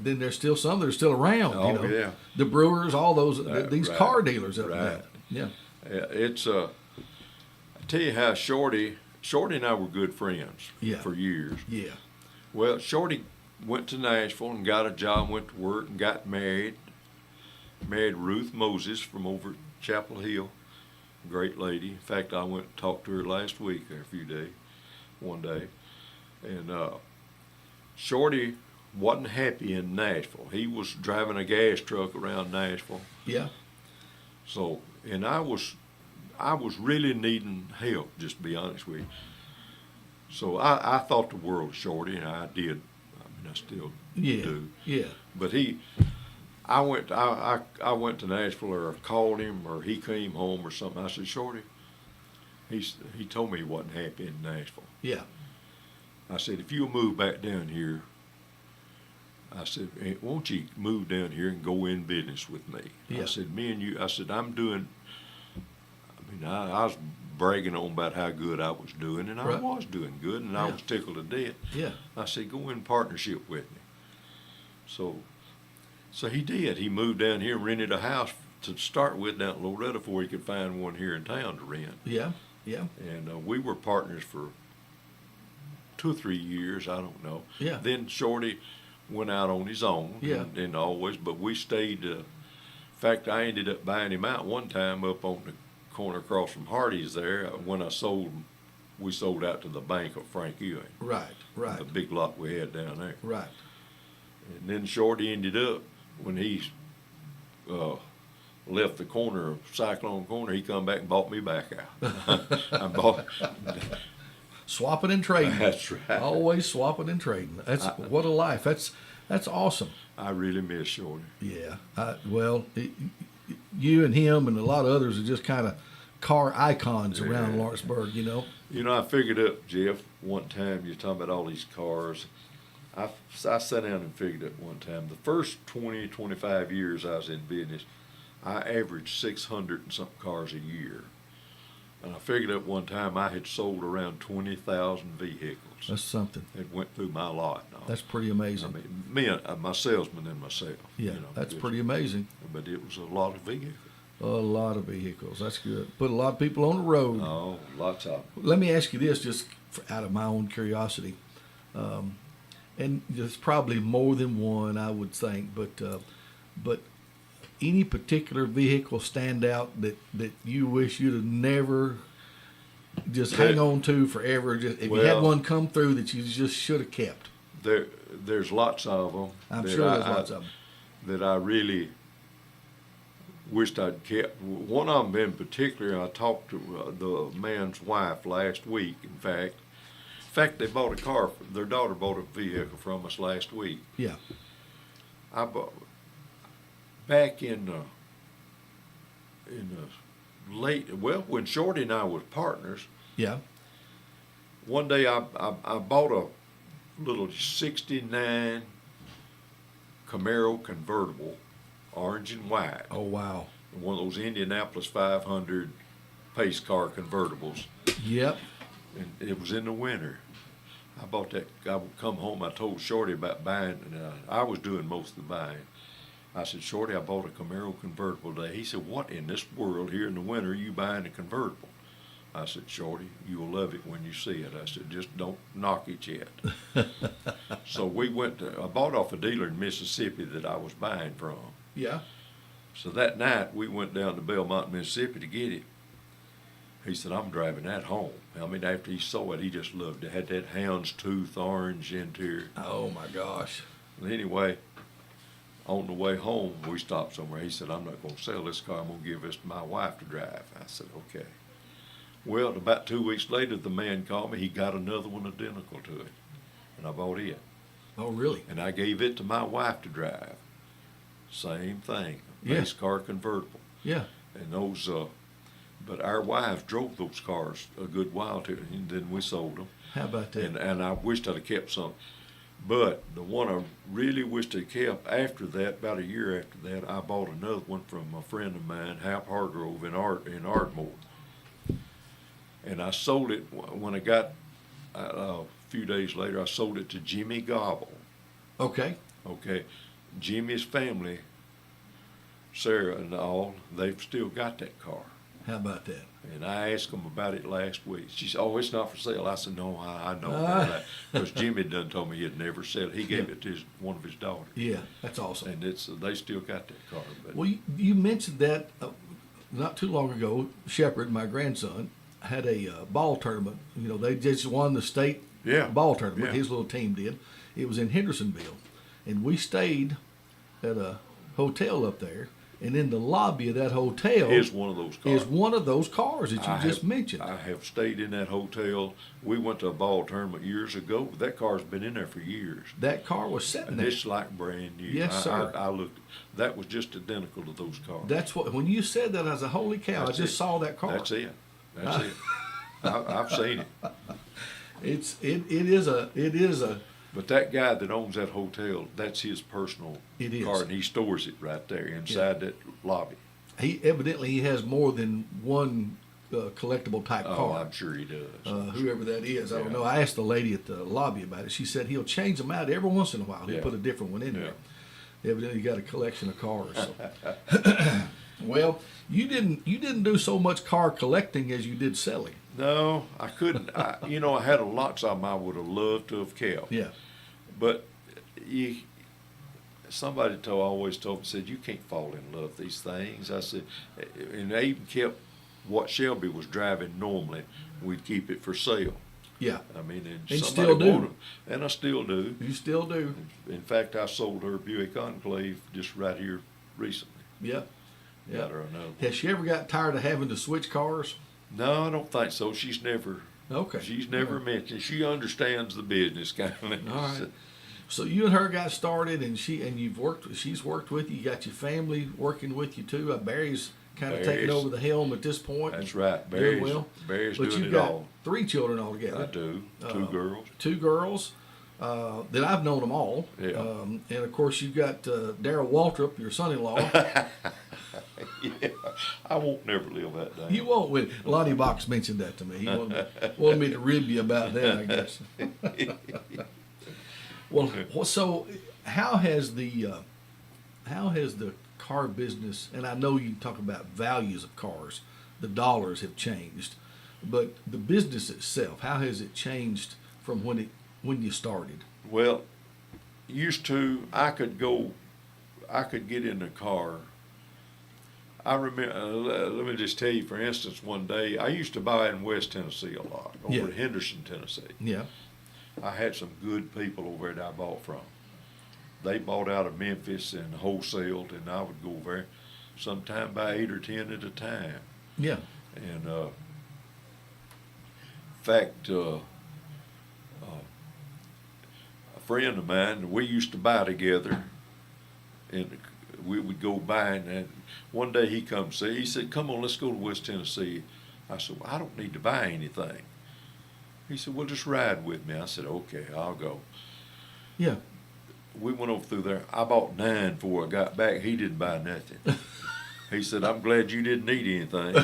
Then there's still some that are still around. Oh, yeah. The Brewers, all those these right. car dealers up Right. there. Yeah. It's I tell you how Shorty and I were good friends for years. Yeah. Well, Shorty went to Nashville and got a job, went to work and got married. Married Ruth Moses from over at Chapel Hill. Great lady. In fact, I went and talked to her last week one day. And Shorty wasn't happy in Nashville. He was driving a gas truck around Nashville. Yeah. So, and I was really needing help, just to be honest with you. So I thought the world of Shorty, and I did. I still do. Yeah. But I went to Nashville, or called him, or he came home or something. I said, Shorty, he told me he wasn't happy in Nashville. Yeah. I said, if you'll move back down here, I said, won't you move down here and go in business with me? Yeah. I said, me and you, I said, I was bragging on about how good I was doing, and I was doing good, and I was tickled to death. Yeah. I said, go in partnership with me. So he did. He moved down here and rented a house to start with down at Loretta before he could find one here in town to rent. Yeah. Yeah. And we were partners for 2 or 3 years, I don't know. Yeah. Then Shorty went out on his own. Yeah. And always, but we stayed. In fact, I ended up buying him out one time up on the corner across from Hardy's there. When we sold out to the bank of Frank Ewing. Right. The big lot we had down there. Right. And then Shorty ended up, when he left the corner of Cyclone Corner, he come back and bought me back out. Swapping and trading. That's right. Always swapping and trading. What a life. That's awesome. I really miss Shorty. Yeah. You and him and a lot of others have just kind of car icons around Yeah. Lawrenceburg. You know. You know, I figured up, Jeff, one time, you're talking about all these cars. I sat down and figured it one time. The first 20, 25 years I was in business, I averaged 600 and something cars a year. And I figured up one time I had sold around 20,000 vehicles. That's something. It went through my lot. Now. That's pretty I amazing. mean, me, my salesman and myself. Yeah, you know, that's it's- pretty amazing. But it was a lot of vehicles. A lot of vehicles. That's good. Put a lot of people on the road. Oh, lots of them. Let me ask you this, just out of my own curiosity, and there's probably more than one, I would think, but any particular vehicle stand out that you wish you'd have never just hang on to forever? Just if you had Well- one come through that you just should have kept. There's lots of them. I'm sure there's lots of them. That I really wished I'd kept. One of them in particular, I talked to the man's wife last week. In fact, they bought a car. Their daughter bought a vehicle from us last week. Yeah. I bought back in the late. Well, when Shorty and I was partners, Yeah. one day I bought a little '69 Camaro convertible, orange and white. Oh, wow. One of those Indianapolis 500 pace car convertibles, Yep. and it was in the winter. I bought that. I would come home. I told Shorty about buying, and I was doing most of the buying. I said, Shorty, I bought a Camaro convertible today. He said, what in this world here in the winter are you buying a convertible? I said, Shorty, you'll love it when you see it. I said, just don't knock it yet. So we went to, I bought off a dealer in Mississippi that I was buying from. Yeah. So that night we went down to Belmont, Mississippi to get it. He said, I'm driving that home. I mean, after he saw it, he just loved it. It had that houndstooth orange interior. Oh, my gosh. And anyway, on the way home, we stopped somewhere. He said, I'm not going to sell this car. I'm going to give this to my wife to drive. I said, okay. Well, about 2 weeks later, the man called me. He got another one identical to it. And I bought it. Oh, really? And I gave it to my wife to drive. Same thing. Yeah. Base car convertible. Yeah. And those, but our wives drove those cars a good while too, and then we sold them. How about that? And I wished I'd have kept some. But the one I really wished I'd kept after that, about a year after that, I bought another one from a friend of mine, Hap Hargrove in Ardmore. And I sold it when I got, a few days later, I sold it to Jimmy Gobble. Okay. Okay. Jimmy's family, Sarah and all, they've still got that car. How about that? And I asked them about it last week. She said, oh, it's not for sale. I said, no, I know Ah. that. Because Jimmy done told me he'd never sell it. He gave it to one of his daughters. Yeah, that's awesome. And they still got that car. But Well, you mentioned that not too long ago. Shepard, my grandson, had a ball tournament. You know, they just won the state Yeah. ball tournament. Yeah. His little team did. It was in Hendersonville, and we stayed at a hotel up there. And in the lobby of that hotel is one of those cars. is one of those cars that you I just have- mentioned. I have stayed in that hotel. We went to a ball tournament years ago. That car's been in there for years. That car was sitting And there. it's like brand new. Yes, sir. I looked. That was just identical to those cars. That's what. When you said that, I was like, "Holy cow!" That's I just it. saw that car. That's it. That's it. I've seen it. It is a. But that guy that owns that hotel, that's his personal It is. car, and he stores it right there inside that lobby. He evidently has more than one collectible type Oh, car. I'm sure he does. Whoever that is, I don't Yeah. know. I asked the lady at the lobby about it. She said he'll change them out every once in a while. He'll Yeah. put a different one in Yeah. there. Evidently, got a collection of cars. So. Well, you didn't do so much car collecting as you did selling. No, I couldn't. I had lots of them I would have loved to have kept. Yeah. But somebody always told me, said, you can't fall in love with these things. I said, and they even kept what Shelby was driving normally. We'd keep it for sale. Yeah. I mean, and And somebody still do. bought 'em, and I still do. You still do. In fact, I sold her Buick Enclave just right here recently. Yeah. Yeah. Got her another one. Has she ever got tired of having to switch cars? No, I don't think so. She's never Okay. mentioned. She understands the business kind of thing. All right. So you and her got started, and she's worked with you. You got your family working with you too. Barry's kind of taking over the helm at this point. That's right. Doing well. Barry's But doing you've it got all. 3 children altogether. I do. 2 girls. 2 girls. That I've known them all. Yeah. And of course, you've got Darryl Waltrip, your son-in-law. Yeah, I won't never live that down. You won't win. Lonnie Box mentioned that to me. He wanted me to rib you about that, I guess. Well, so how has the car business, and I know you talk about values of cars, the dollars have changed, but the business itself, how has it changed from when you started? Well, used to, I could get in the car. I remember, let me just tell you, for instance, one day, I used to buy in West Tennessee a lot, over in Henderson, Tennessee. Yeah. I had some good people over there that I bought from. They bought out of Memphis and wholesaled, and I would go there sometime by 8 or 10 at a time. Yeah. And in fact, a friend of mine, we used to buy together, and we would go buy, and one day he come say, he said, "Come on, let's go to West Tennessee." I said, "Well, I don't need to buy anything." He said, "Well, just ride with me." I said, "Okay, I'll go." Yeah. We went over through there. I bought 9 before I got back. He didn't buy nothing. He said, "I'm glad you didn't need anything."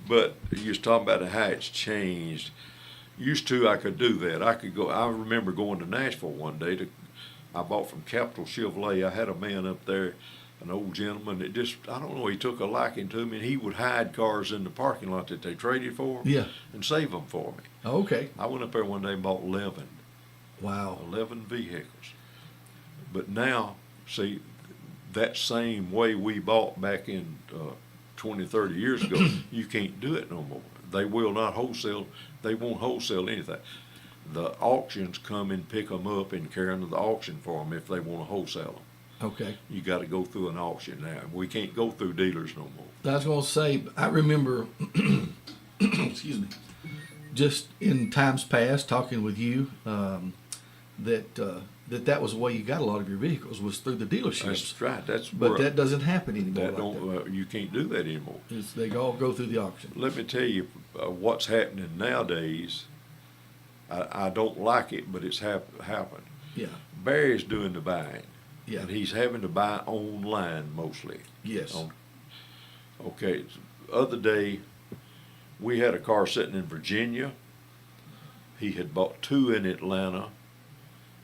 but you was talking about how it's changed. Used to, I could do that. I could go. I remember going to Nashville one day. I bought from Capital Chevrolet. I had a man up there, an old gentleman that just, I don't know, he took a liking to me, and he would hide cars in the parking lot that they traded for and save them for me. Okay. I went up there one day and bought 11. Wow. 11 vehicles. But now, see, that same way we bought back in 20, 30 years ago, you can't do it no more. They will not wholesale. They won't wholesale anything. The auctions come and pick them up and carry them to the auction for them if they want to wholesale them. Okay. You got to go through an auction now. We can't go through dealers no more. I was going to say, I remember, excuse me, just in times past talking with you, that was the way you got a lot of your vehicles was through the dealerships. That's right. But that doesn't happen anymore. That don't. You can't do that anymore. They all go through the auction. Let me tell you what's happening nowadays. I don't like it, but it's happened. Yeah. Barry's doing the buying. Yeah. And he's having to buy online mostly. Yes. Okay. Other day, we had a car sitting in Virginia. He had bought 2 in Atlanta.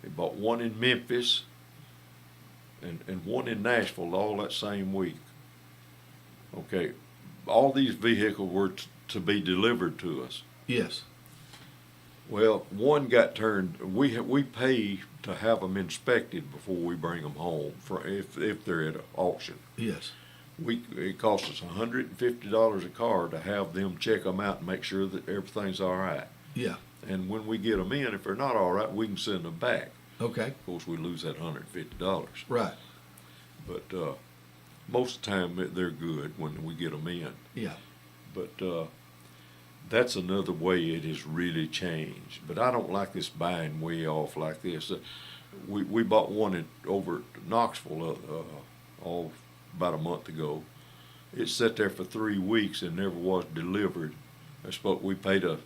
He bought 1 in Memphis and 1 in Nashville all that same week. Okay. All these vehicles were to be delivered to us. Yes. Well, 1 got turned. We pay to have them inspected before we bring them home if they're at an auction. Yes. It costs us $150 a car to have them check them out and make sure that everything's all right. Yeah. And when we get them in, if they're not all right, we can send them back. Okay. Of course, we lose that $150. Right. But most of the time, they're good when we get them in. Yeah. But that's another way it has really changed. But I don't like this buying way off like this. We bought one over at Knoxville about a month ago. It sat there for 3 weeks and never was delivered. We paid a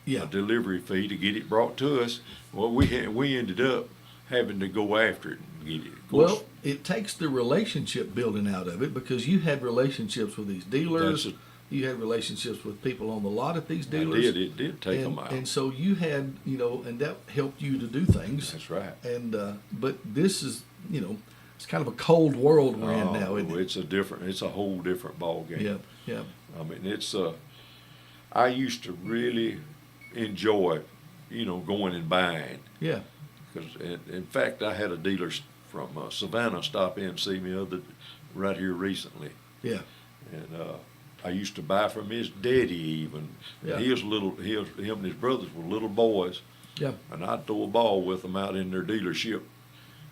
delivery fee to get it brought to us. Well, we ended up having to go after it and get it. Well, it takes the relationship building out of it because you had relationships with these dealers. You had relationships with people on the lot at these dealers. It did take them out. And so you had, and that helped you to do things. That's right. And but this is, it's kind of a cold world we're in now, isn't it? It's a whole different ball game. Yeah, yeah. I mean, I used to really enjoy, going and buying. Yeah. Because in fact, I had a dealer from Savannah stop in and see me right here recently. Yeah. And I used to buy from his daddy even. Yeah. Him and his brothers were little boys. Yeah. And I'd throw a ball with them out in their dealership.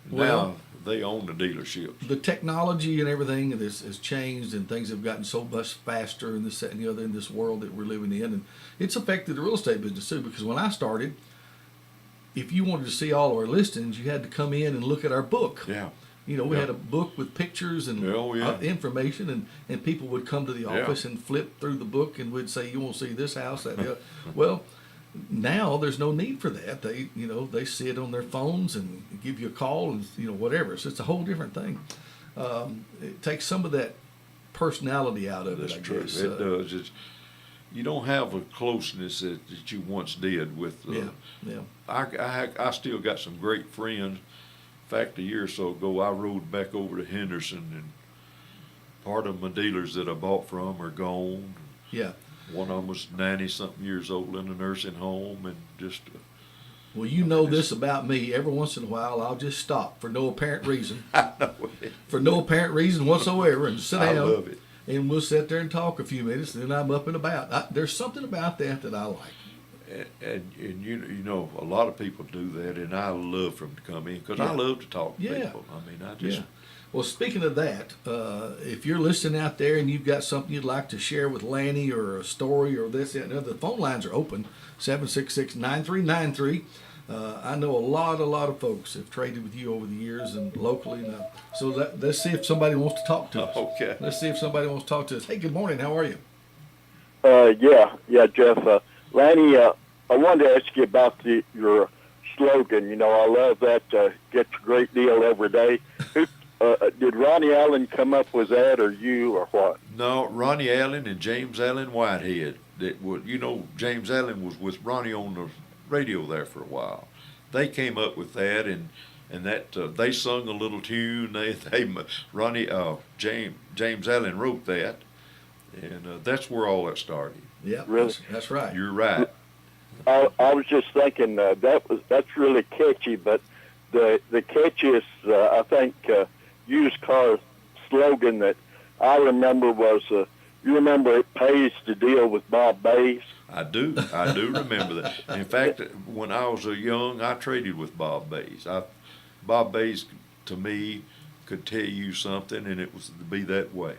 Well, now they own the dealerships. The technology and everything has changed, and things have gotten so much faster and this, that, and the other in this world that we're living in, and it's affected the real estate business too. Because when I started, if you wanted to see all of our listings, you had to come in and look at our book. Yeah. You know, we Yeah. had a book with pictures and Oh, yeah. information, and people would come to the Yeah. office and flip through the book and would say, "You want to see this house?" That, the other." Well, now there's no need for that. They sit on their phones and give you a call and whatever. So it's a whole different thing. It takes some of that personality out of That's it. I true. guess. It does. You don't have a closeness that you once did with. Yeah. I still got some great friends. In fact, a year or so ago, I rode back over to Henderson, and part of my dealers that I bought from are gone. Yeah. One of them was 90-something years old in a nursing home, and just. Well, you know this about me. Every once in a while, I'll just stop for no apparent reason. I know it. For no apparent reason whatsoever, and sit I down. love it. And we'll sit there and talk a few minutes, and then I'm up and about. There's something about that I like. And you know, a lot of people do that, and I love for them to come in because I love to talk to Yeah. people. I mean, I just. Yeah. Well, speaking of that, if you're listening out there and you've got something you'd like to share with Lanny or a story or this, that, and the other, the phone lines are open, 766-9393. I know a lot of folks have traded with you over the years and locally. So let's see if somebody wants to talk to us. Okay. Let's see if somebody wants to talk to us. Hey, good morning. How are you? Yeah, Jeff. Lanny, I wanted to ask you about your slogan. You know, I love that. Get a great deal every day. Did Ronnie Allen come up with that, or you, or what? No, Ronnie Allen and James Allen Whitehead. James Allen was with Ronnie on the radio there for a while. They came up with that, and that they sung a little tune. James Allen wrote that, and that's where all that started. Yeah, Really? that's right. You're right. I was just thinking that's really catchy, but the catchiest I think used car slogan that I remember was you remember it pays to deal with Bob Bays. I do remember that. In fact, when I was young, I traded with Bob Bays. Bob Bays, to me, could tell you something, and it was to be that way.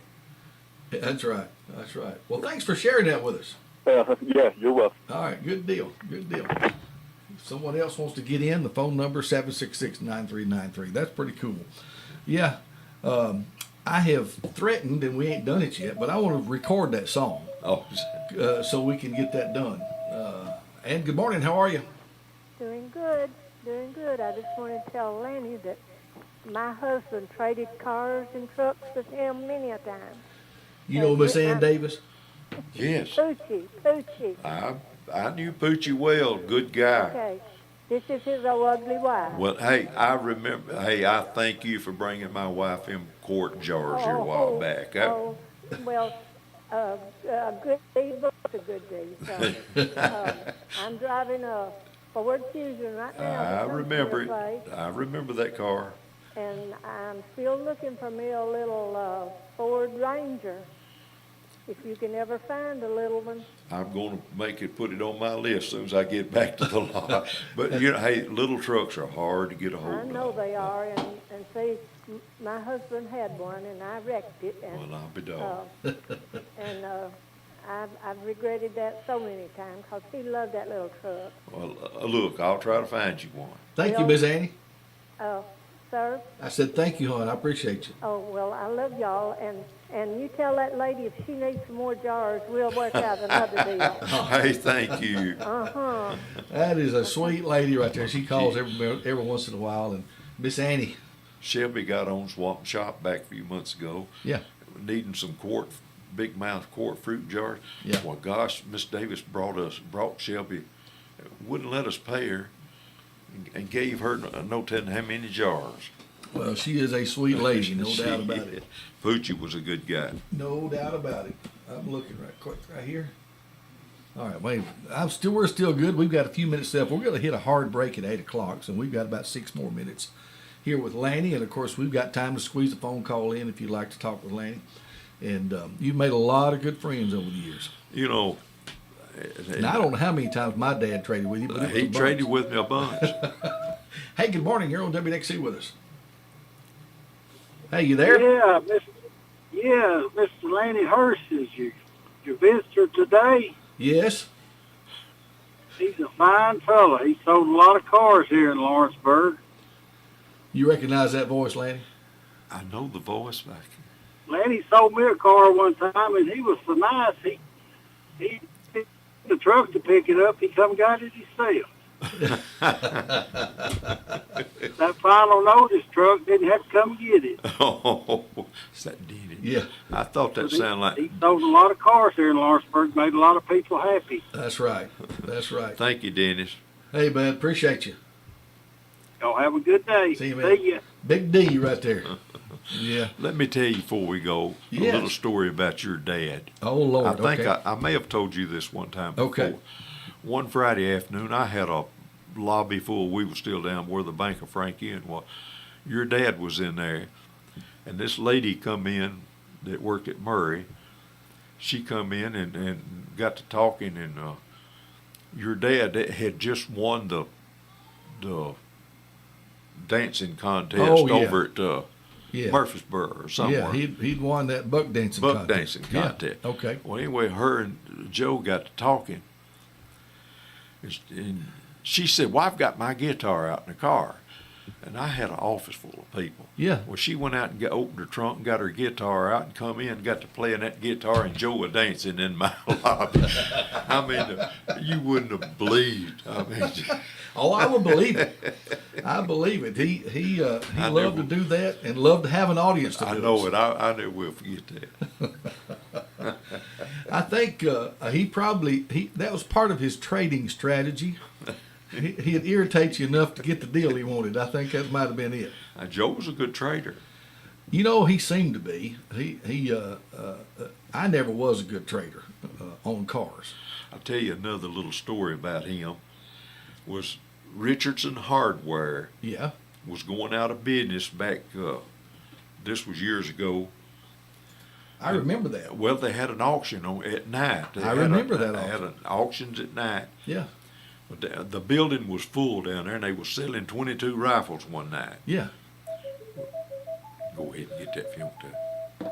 That's right. That's right. Well, thanks for sharing that with us. Yeah, you're welcome. All right, good deal. If someone else wants to get in, the phone number 766-9393. That's pretty cool. Yeah, I have threatened, and we ain't done it yet, but I want to record that song Oh, so we can get that done. And good morning. How are you? Doing good. I just want to tell Lanny that my husband traded cars and trucks with him many a time. You know Miss Ann Davis? yes. Poochie. I knew Poochie well. Good guy. Okay. This is his old ugly wife. Well, hey, I remember. Hey, I thank you for bringing my wife in quart jars here a while back. Well, a good deed, but a good deed. So, I'm driving a Ford Fusion right now. I remember it. I remember that car. And I'm still looking for me a little Ford Ranger. If you can ever find a little one. I'm going to put it on my list as soon as I get back to the lot. But, hey, little trucks are hard to get a hold of. I know they are, and see, my husband had one, and I wrecked it. And, Well, I'll be dog. and I've regretted that so many times because he loved that little truck. Well, look, I'll try to find you one. Thank you, Miss Annie. Sir? I said thank you, hon. I appreciate you. Oh, well, I love y'all, and you tell that lady if she needs some more jars, we'll work out another deal. Hey, thank you. Uh-huh. That is a sweet lady right there. She calls every once in a while. And Miss Annie. Shelby got on Swamp Shop back a few months ago. Yeah. Needing some big mouth quart fruit jars. Yeah. Well, gosh, Miss Davis brought Shelby, wouldn't let us pay her, and gave her no telling how many jars. Well, she is a sweet lady, no doubt about it. Poochie was a good guy. No doubt about it. I'm looking right quick right here. All right, wait. We're still good. We've got a few minutes left. We're going to hit a hard break at 8 o'clock, so we've got about 6 more minutes here with Lanny. And, of course, we've got time to squeeze a phone call in if you'd like to talk with Lanny. And you've made a lot of good friends over the years. You know. And I don't know how many times my dad traded with you, but He traded with me a bunch. Hey, good morning. You're on WXC with us. Hey, you there? Yeah, Mr. Lanny Hurst is your visitor today. Yes. He's a fine fella. He sold a lot of cars here in Lawrenceburg. You recognize that voice, Lanny? I know the voice back Lanny sold me a car one time, and he was so nice. He took the truck to pick it up. He come got it himself. That final notice truck didn't have to come get it. Oh, is that Denny? Yeah, I thought that But sounded like. he sold a lot of cars here in Lawrenceburg, made a lot of people happy. that's right. That's right. Thank you, Dennis. Hey, bud, appreciate you. Y'all have a good day. See you, man. See ya. Big D right there. Yeah. Let me tell you before we go a Yes. little story about your dad. Oh, Lord. I think okay. I may have told you this one time before. Okay. One Friday afternoon, I had a lobby full. We were still down where the Bank of Frankie and what. Your dad was in there, and this lady come in that worked at Murray. She come in and got to talking, and your dad had just won the dancing contest Oh, yeah. over at yeah. Murfreesboro or somewhere. Yeah, he'd won that buck dancing Buck contest. dancing Yeah. contest. Okay. Well, anyway, her and Joe got to talking, and she said, "Well, I've got my guitar out in the car," and I had an office full of people. Yeah. Well, she went out and opened her trunk, and got her guitar out, and come in, and got to playing that guitar, and Joe was dancing in my lobby. I mean, you wouldn't have believed. I mean, Oh, I would believe it. I believe it. He I loved to never- do that and loved to have an audience to I do know it. I never will forget that. I think that was part of his trading strategy. He'd irritate you enough to get the deal he wanted. I think that might have been it. Joe was a good trader. You know, he seemed to be. I never was a good trader on cars. I'll tell you another little story about him. Was Richardson Hardware Yeah. was going out of business back, this was years ago. I remember that. Well, they had an auction at night. They I had remember that They had auctions at night. Yeah. But the building was full down there, and they were selling 22 rifles one night. Yeah. Go ahead and get that if you want to.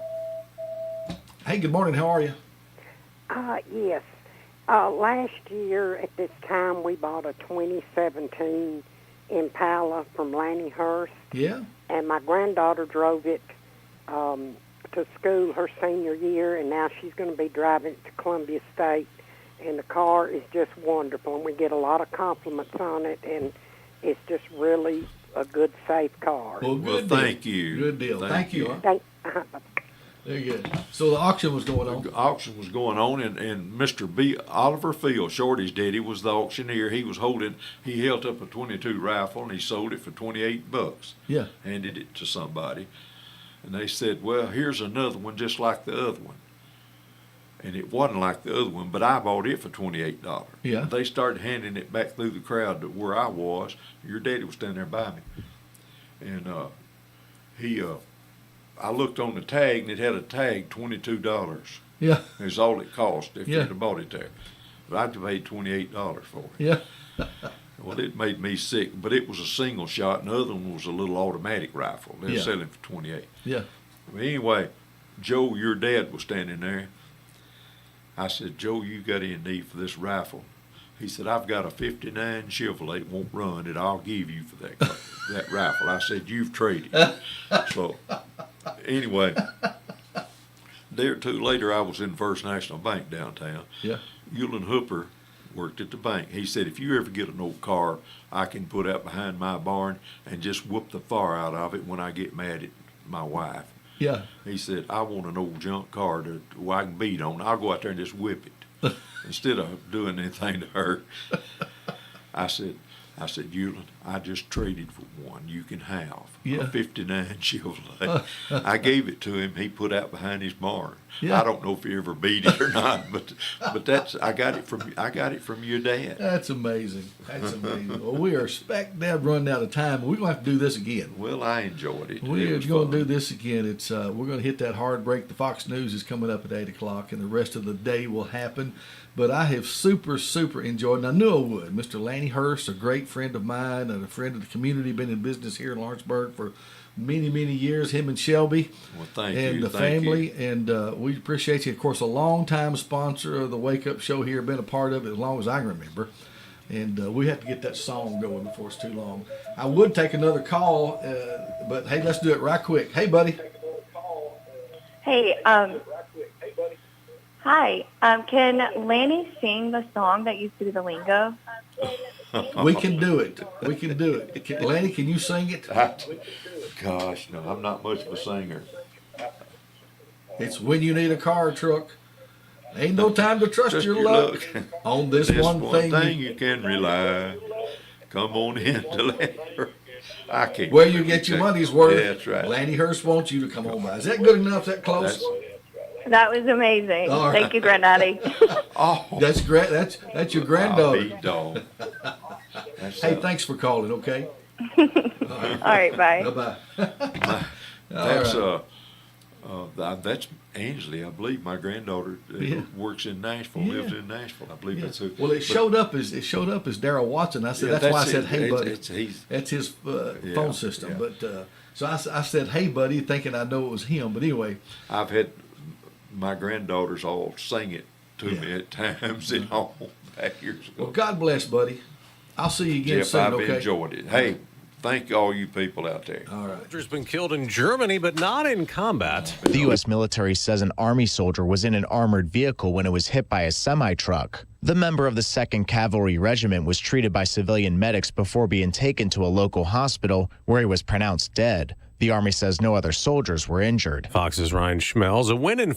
Hey, good morning. How are you? Yes. Last year at this time, we bought a 2017 Impala from Lanny Hurst, Yeah. and my granddaughter drove it to school her senior year, and now she's going to be driving it to Columbia State. And the car is just wonderful, and we get a lot of compliments on it, and it's just really a good, safe car. Well, Well, good deal. thank you. Good deal. Thank you. Thank, Very good. So the auction was going on. The auction was going on, and Mr. B. Oliver Field, Shorty's daddy, was the auctioneer. He held up a 22 rifle, and he sold it for $28. Yeah. Handed it to somebody, and they said, "Well, here's another one just like the other one." And it wasn't like the other one, but I bought it for $28. Yeah. They started handing it back through the crowd to where I was. Your daddy was standing there by me, and I looked on the tag, and it had a tag, $22. Yeah. It's all it cost if Yeah. you'd have bought it there. But I paid $28 for it. Yeah. Well, it made me sick, but it was a single shot, and the other one was a little automatic rifle. They were Yeah. selling for $28. Yeah. Well, anyway, Joe, your dad was standing there. I said, "Joe, you got any need for this rifle?" He said, "I've got a 59 Chevrolet, won't run it. I'll give you for that rifle." I said, "You've traded." So, anyway, a day or two later, I was in First National Bank downtown. Yeah. Eulin Hooper worked at the bank. He said, "If you ever get an old car I can put out behind my barn and just whoop the fire out of it when I get mad at my wife." Yeah. He said, "I want an old junk car where I can beat on. I'll go out there and just whip it instead of doing anything to her." I said, "Eulin, I just traded for one you can have, Yeah. a 59 Chevrolet." I gave it to him. He put out behind his barn. Yeah. I don't know if he ever beat it or not, but that's I got it from your dad. That's amazing. That's amazing. Well, we are dead running out of time. We're going to have to do this again. Well, I enjoyed it. We It are was going to fun. do this again. It's we're going to hit that hard break. The Fox News is coming up at 8:00, and the rest of the day will happen. But I have super enjoyed, and I knew I would. Mr. Lanny Hurst, a great friend of mine and a friend of the community, been in business here in Lawrenceburg for many years. Him and Shelby. Well, thank And you. the Thank you. family, and we appreciate you. Of course, a long-time sponsor of the Wake Up Show here, been a part of it as long as I can remember. And we have to get that song going before it's too long. I would take another call, but hey, let's do it right quick. Hey, buddy. Hey, hi. Can Lanny sing the song that used to be the lingo? We can do it. We can do it. Lanny, can you sing it? Gosh, no, I'm not much of a singer. It's when you need a car or truck. Ain't no time to trust your luck. On this one thing you can rely. Come on in to Lanny. I can't. Where you get your money's worth. Yeah, that's right. Lanny Hurst wants you to come on by. Is that good enough? Is that close? That was amazing. All Thank you, Granddaddy. That's great. That's your granddaughter. Big dog. Hey, thanks for calling. Okay. All right, bye. Bye-bye. That's Ansley, I believe. My granddaughter works in Nashville, lives in Nashville. I believe that's who. Well, it showed up as Darryl Watson. I said that's why I said, "Hey, buddy." That's his phone system. Yeah. But so I said, "Hey, buddy," thinking I know it was him. But anyway, I've had my granddaughters all sing it to me at times at home back years ago. well, God bless, buddy. I'll see you again Jeff, soon. I've Okay. enjoyed it. Hey, thank all you people out there. All right. Has been killed in Germany, but not in combat. The U.S. military says an Army soldier was in an armored vehicle when it was hit by a semi-truck. The member of the 2nd Cavalry Regiment was treated by civilian medics before being taken to a local hospital where he was pronounced dead. The Army says no other soldiers were injured. Fox's Ryan Schmelz, a win in